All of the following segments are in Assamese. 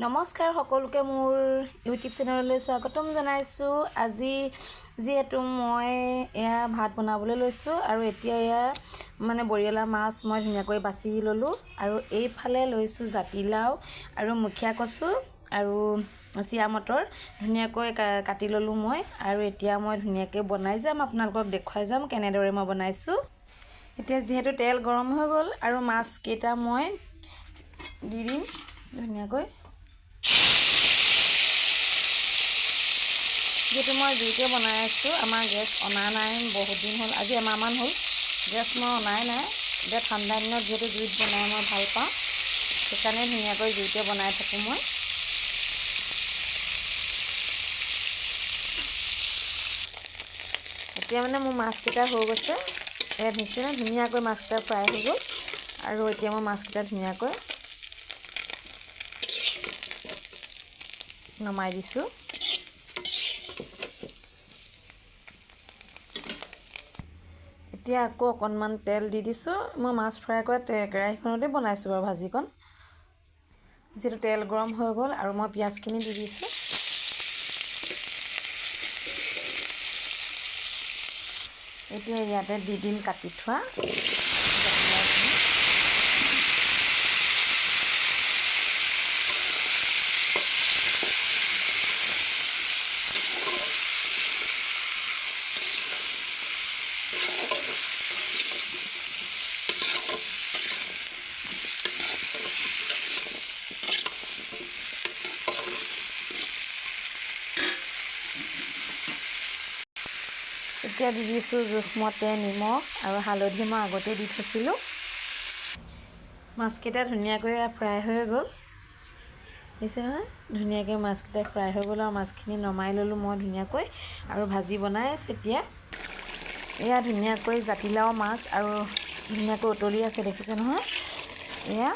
নমস্কাৰ সকলোকে মোৰ ইউটিউব চেনেললৈ স্বাগতম জনাইছোঁ। আজি যিহেতু মই এয়া ভাত বনাবলৈ লৈছোঁ আৰু এতিয়া এয়া বৰিয়লা মাছ মই ধুনীয়াকৈ বাছি ল'লোঁ আৰু এইফালে লৈছোঁ জাতিলাও আৰু মুখীয়া কচু আৰু চিয়া মটৰ ধুনীয়াকৈ কাটি ল'লোঁ মই আৰু এতিয়া মই ধুনীয়াকৈ বনাই যাম, আপোনালোকক দেখুৱাই যাম কেনেদৰে মই বনাইছোঁ। এতিয়া যিহেতু তেল গৰম হৈ গ'ল আৰু মাছকেইটা মই দি দিম ধুনীয়াকৈ। যিহেতু মই জুইতে বনাই আছোঁ, আমাৰ গেছ অনা নাই বহুত দিন হ'ল, আজি এমাহমান হ'ল গেছ মই অনাই নাই। এতিয়া ঠাণ্ডা দিনত যিহেতু জুইত বনাই মই ভাল পাওঁ, সেইকাৰণে ধুনীয়াকৈ জুইতে বনাই থাকোঁ মই। এতিয়া মোৰ মাছকেইটা হৈ গৈছে, এয়া দেখিছেনে ধুনীয়াকৈ মাছকেইটা ফ্ৰাই হৈ গ'ল আৰু এতিয়া মই মাছকেইটা ধুনীয়াকৈ নমাই দিছোঁ। এতিয়া আকৌ অকণমান তেল দি দিছোঁ, মই মাছ ফ্ৰাই কৰা কেৰাহীখনতে বনাইছোঁ বাৰু ভাজিকণ। যিহেতু তেল গৰম হৈ গ'ল আৰু মই পিঁয়াজখিনি দি দিছোঁ। এতিয়া ইয়াতে দি দিম কাটি থোৱা জাতিলাওখিনি। এতিয়া দি দিছোঁ জোখমতে নিমখ আৰু হালধি মই আগতে দি থৈছিলোঁ। মাছকেইটা ধুনীয়াকৈ ফ্ৰাই হৈ গ'ল, দিছে নহয় ধুনীয়াকৈ মাছকেইটা ফ্ৰাই হৈ গ'ল আৰু মাছখিনি নমাই ল'লোঁ মই ধুনীয়াকৈ আৰু ভাজি বনাই আছোঁ। এতিয়া এয়া ধুনীয়াকৈ জাতিলাও মাছ আৰু ধুনীয়াকৈ উতলি আছে, দেখিছে নহয়। এয়া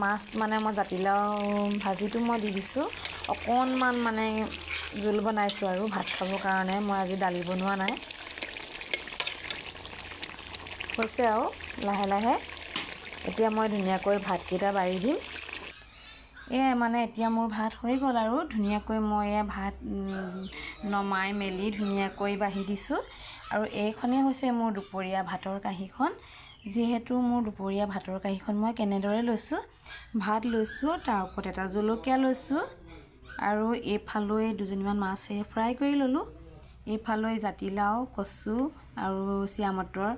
মাছ মই জাতিলাও ভাজিটো মই দি দিছোঁ। অকণমান জোল বনাইছোঁ আৰু ভাত খাবৰ কাৰণে, মই আজি দালি বনোৱা নাই। হৈছে আৰু লাহে লাহে এতিয়া মই ধুনীয়াকৈ ভাতকেইটা বাঢ়ি দিম। এতিয়া মোৰ ভাত হৈ গ'ল আৰু ধুনীয়াকৈ মই ভাত নমাই মেলি ধুনীয়াকৈ বাঢ়ি দিছোঁ আৰু এইখনেই হৈছে মোৰ দুপৰীয়া ভাতৰ কাঁহীখন। যিহেতু মোৰ দুপৰীয়া ভাতৰ কাঁহীখন মই কেনেদৰে লৈছোঁ, ভাত লৈছোঁ, তাৰ ওপৰত এটা জলকীয়া লৈছোঁ আৰু এইফালৈ দুজনীমান মাছ ফ্ৰাই কৰি ল'লোঁ। এইফালৈ জাতিলাও, কচু আৰু চিয়া মটৰ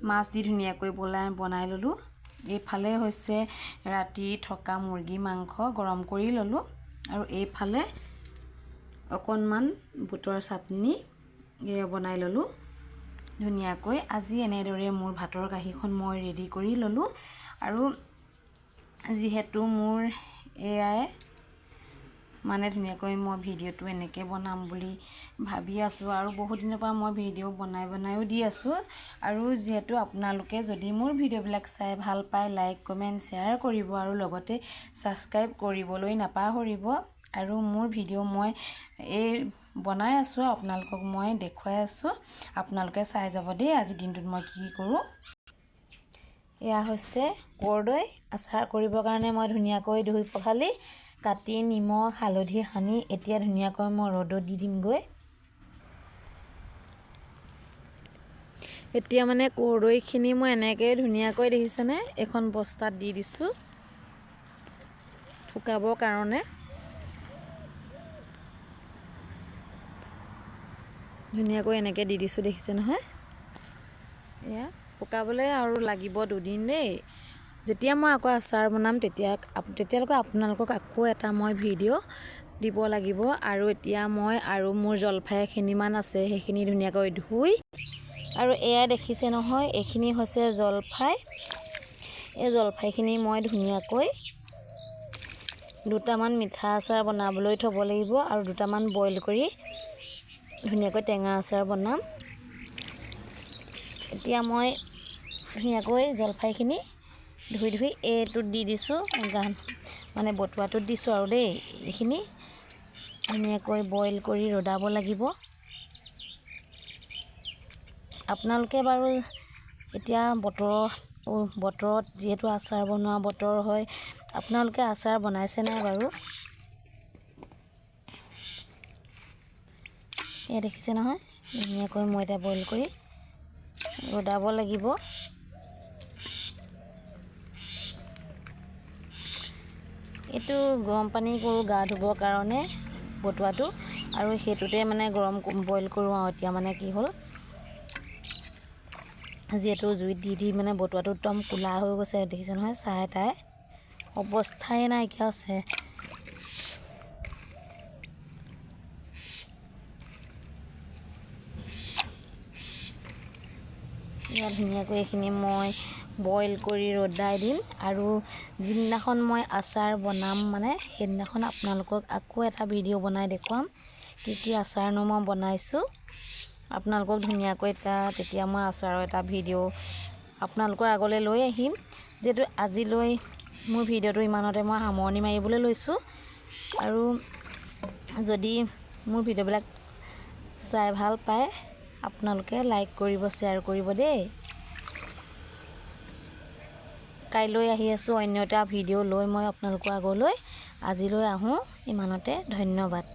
মাছ দি ধুনীয়াকৈ বনাই ল'লোঁ। এইফালে হৈছে ৰাতি থকা মুৰ্গী মাংস গৰম কৰি ল'লোঁ আৰু এইফালে অকণমান বুটৰ চাটনি বনাই ল'লোঁ ধুনীয়াকৈ। আজি এনেদৰে মোৰ ভাতৰ কাঁহীখন মই ৰেডি কৰি ল'লোঁ আৰু যিহেতু মোৰ এয়াই ধুনীয়াকৈ মই ভিডিঅ'টো এনেকৈ বনাম বুলি ভাবি আছোঁ আৰু বহুত দিনৰ পৰা মই ভিডিঅ' বনাইও দি আছোঁ। আৰু যিহেতু আপোনালোকে যদি মোৰ ভিডিঅ'বিলাক চাই ভাল পায়, লাইক কমেণ্ট শ্বেয়াৰ কৰিব আৰু লগতে ছাবস্ক্ৰাইব কৰিবলৈ নাপাহৰিব। আৰু মোৰ ভিডিঅ' মই এই বনাই আছোঁ, আপোনালোকক মই দেখুৱাই আছোঁ, আপোনালোকে চাই যাব দেই। আজিৰ দিনটোত মই কি কৰোঁ। এয়া হৈছে কৰ্দৈ আচাৰ কৰিবৰ কাৰণে মই ধুনীয়াকৈ ধুই পখালি কাটি নিমখ হালধি সানি এতিয়া ধুনীয়াকৈ মই ৰ'দত দি দিমগৈ। এতিয়া কৰ্দৈখিনি মই এনেকৈ ধুনীয়াকৈ দেখিছেনে এখন বস্তাত দি দিছোঁ শুকাবৰ কাৰণে। ধুনীয়াকৈ এনেকৈ দি দিছোঁ, দেখিছে নহয়। এয়া শুকাবলৈ আৰু লাগিব দুদিন দেই। যেতিয়া মই আকৌ আচাৰ বনাম তেতিয়ালৈকে আপোনালোকক আকৌ এটা মই ভিডিঅ' দিব লাগিব। আৰু এতিয়া মই মোৰ জলফাইখিনিমান আছে, সেইখিনি ধুনীয়াকৈ ধুই আৰু এয়া দেখিছে নহয়, এইখিনি হৈছে জলফাই। এই জলফাইখিনি মই ধুনীয়াকৈ দুটামান মিঠা আচাৰ বনাবলৈ থ'ব লাগিব আৰু দুটামান বইল কৰি ধুনীয়াকৈ টেঙা আচাৰ বনাম। এতিয়া মই ধুনীয়াকৈ জলফাইখিনি ধুই এইটোত দি দিছোঁ, বটুৱাটোত দিছোঁ আৰু দেই। এইখিনি ধুনীয়াকৈ বইল কৰি ৰ'দাব লাগিব। আপোনালোকে বাৰু এতিয়া বতৰত যিহেতু আচাৰ বনোৱা বতৰ হয়, আপোনালোকে আচাৰ বনাইছে নাই বাৰু? এয়া দেখিছে নহয়, ধুনীয়াকৈ মই এতিয়া বইল কৰি ৰ'দাব লাগিব। এইটো গৰম পানী কৰোঁ গা ধুবৰ কাৰণে বটুৱাটো, আৰু সেইটোতে মানে বইল কৰোঁ। আৰু এতিয়া মানে কি হ'ল, যিহেতু জুইত দি মানে বটুৱাটো একদম ক'লা হৈ গৈছে, দেখিছে নহয়, চাই তাই অৱস্থাই নাইকিয়া আছে। ইয়াত ধুনীয়াকৈ এইখিনি মই বইল কৰি ৰ'দাই দিম, আৰু যিদিনাখন মই আচাৰ বনাম মানে সেইদিনাখন আপোনালোকক আকৌ এটা ভিডিঅ' বনাই দেখুৱাম কি কি আচাৰনো মই বনাইছোঁ। আপোনালোকক ধুনীয়াকৈ তেতিয়া মই আচাৰৰ এটা ভিডিঅ' আপোনালোকৰ আগলৈ লৈ আহিম। যিহেতু আজিলৈ মোৰ ভিডিঅ'টো ইমানতে মই সামৰণি মাৰিবলৈ লৈছোঁ। আৰু যদি মোৰ ভিডিঅ'বিলাক চাই ভাল পায় আপোনালোকে লাইক কৰিব, শ্বেয়াৰ কৰিব দেই। কাইলৈ আহি আছোঁ অন্য এটা ভিডিঅ' লৈ মই আপোনালোকৰ আগলৈ। আজিলৈ আহোঁ ইমানতে, ধন্যবাদ।